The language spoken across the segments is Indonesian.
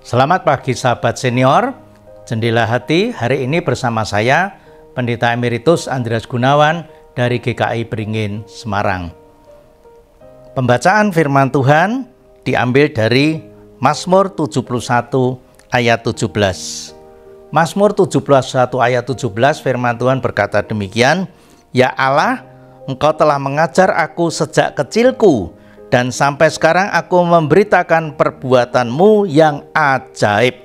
Selamat pagi sahabat senior, Jendela Hati hari ini bersama saya, Pendeta Emeritus Andreas Gunawan dari GKI Beringin, Semarang. Pembacaan firman Tuhan diambil dari Mazmur 71 ayat 17. Mazmur 71 ayat 17 firman Tuhan berkata demikian, "Ya Allah, Engkau telah mengajar aku sejak kecilku, dan sampai sekarang aku memberitakan perbuatanmu yang ajaib."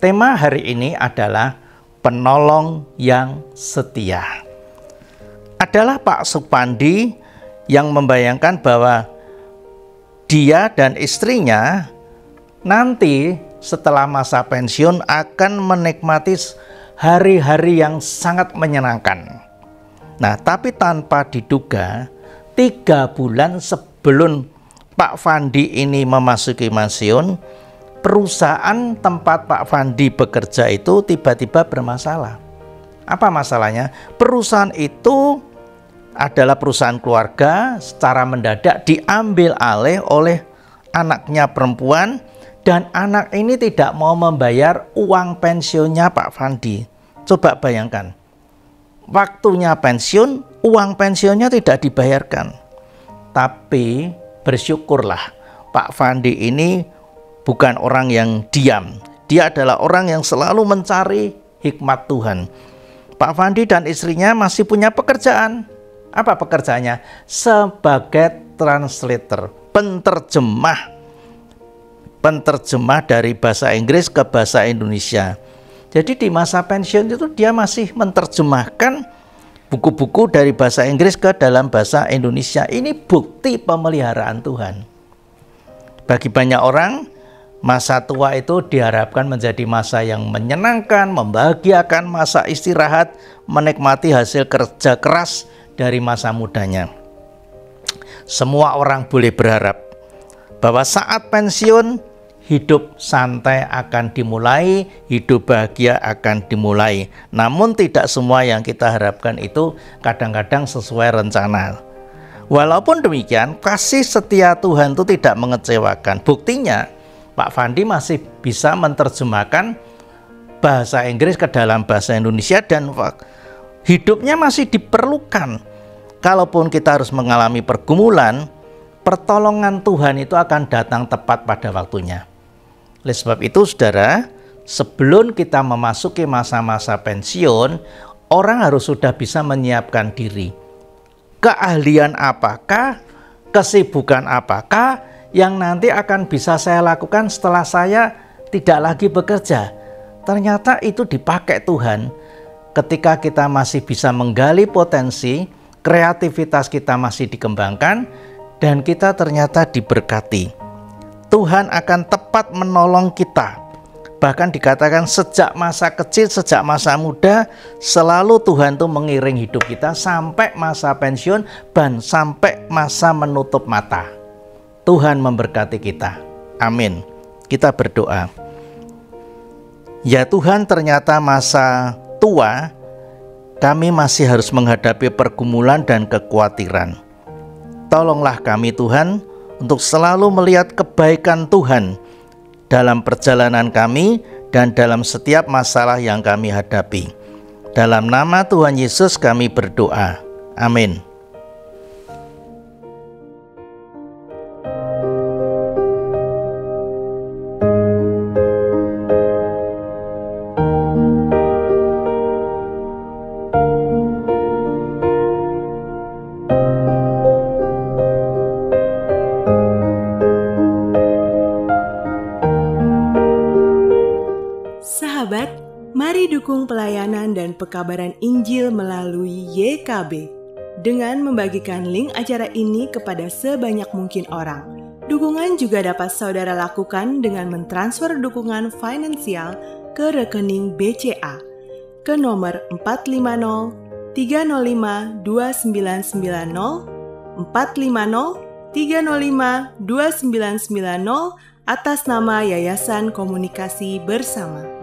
Tema hari ini adalah penolong yang setia. Adalah Pak Supandi yang membayangkan bahwa dia dan istrinya nanti setelah masa pensiun akan menikmati hari-hari yang sangat menyenangkan. Nah, tapi tanpa diduga 3 bulan sebelum Pak Fandi ini memasuki pensiun, perusahaan tempat Pak Fandi bekerja itu tiba-tiba bermasalah. Apa masalahnya? Perusahaan itu adalah perusahaan keluarga, secara mendadak diambil alih oleh anaknya perempuan, dan anak ini tidak mau membayar uang pensiunnya Pak Fandi. Coba bayangkan, waktunya pensiun, uang pensiunnya tidak dibayarkan. Tapi bersyukurlah, Pak Fandi ini bukan orang yang diam. Dia adalah orang yang selalu mencari hikmat Tuhan. Pak Fandi dan istrinya masih punya pekerjaan. Apa pekerjaannya? Sebagai translator, penterjemah dari bahasa Inggris ke bahasa Indonesia. Jadi di masa pensiun itu dia masih menerjemahkan buku-buku dari bahasa Inggris ke dalam bahasa Indonesia. Ini bukti pemeliharaan Tuhan. Bagi banyak orang, masa tua itu diharapkan menjadi masa yang menyenangkan, membahagiakan, masa istirahat, menikmati hasil kerja keras dari masa mudanya. Semua orang boleh berharap bahwa saat pensiun, hidup santai akan dimulai, hidup bahagia akan dimulai. Namun tidak semua yang kita harapkan itu kadang-kadang sesuai rencana. Walaupun demikian, kasih setia Tuhan itu tidak mengecewakan. Buktinya, Pak Fandi masih bisa menerjemahkan bahasa Inggris ke dalam bahasa Indonesia, dan hidupnya masih diperlukan. Kalaupun kita harus mengalami pergumulan, pertolongan Tuhan itu akan datang tepat pada waktunya. Oleh sebab itu, saudara, sebelum kita memasuki masa-masa pensiun, orang harus sudah bisa menyiapkan diri. Keahlian apakah, kesibukan apakah yang nanti akan bisa saya lakukan setelah saya tidak lagi bekerja? Ternyata itu dipakai Tuhan ketika kita masih bisa menggali potensi, kreativitas kita masih dikembangkan, dan kita ternyata diberkati. Tuhan akan tepat menolong kita. Bahkan dikatakan sejak masa kecil, sejak masa muda, selalu Tuhan itu mengiring hidup kita sampai masa pensiun dan sampai masa menutup mata. Tuhan memberkati kita. Amin. Kita berdoa. Ya Tuhan, ternyata masa tua kami masih harus menghadapi pergumulan dan kekhawatiran. Tolonglah kami Tuhan untuk selalu melihat kebaikan Tuhan dalam perjalanan kami dan dalam setiap masalah yang kami hadapi. Dalam nama Tuhan Yesus kami berdoa. Amin. Sahabat, mari dukung pelayanan dan pekabaran Injil melalui YKB dengan membagikan link acara ini kepada sebanyak mungkin orang. Dukungan juga dapat saudara lakukan dengan mentransfer dukungan finansial ke rekening BCA ke nomor 450 305 2990 450 305 2990 atas nama Yayasan Komunikasi Bersama.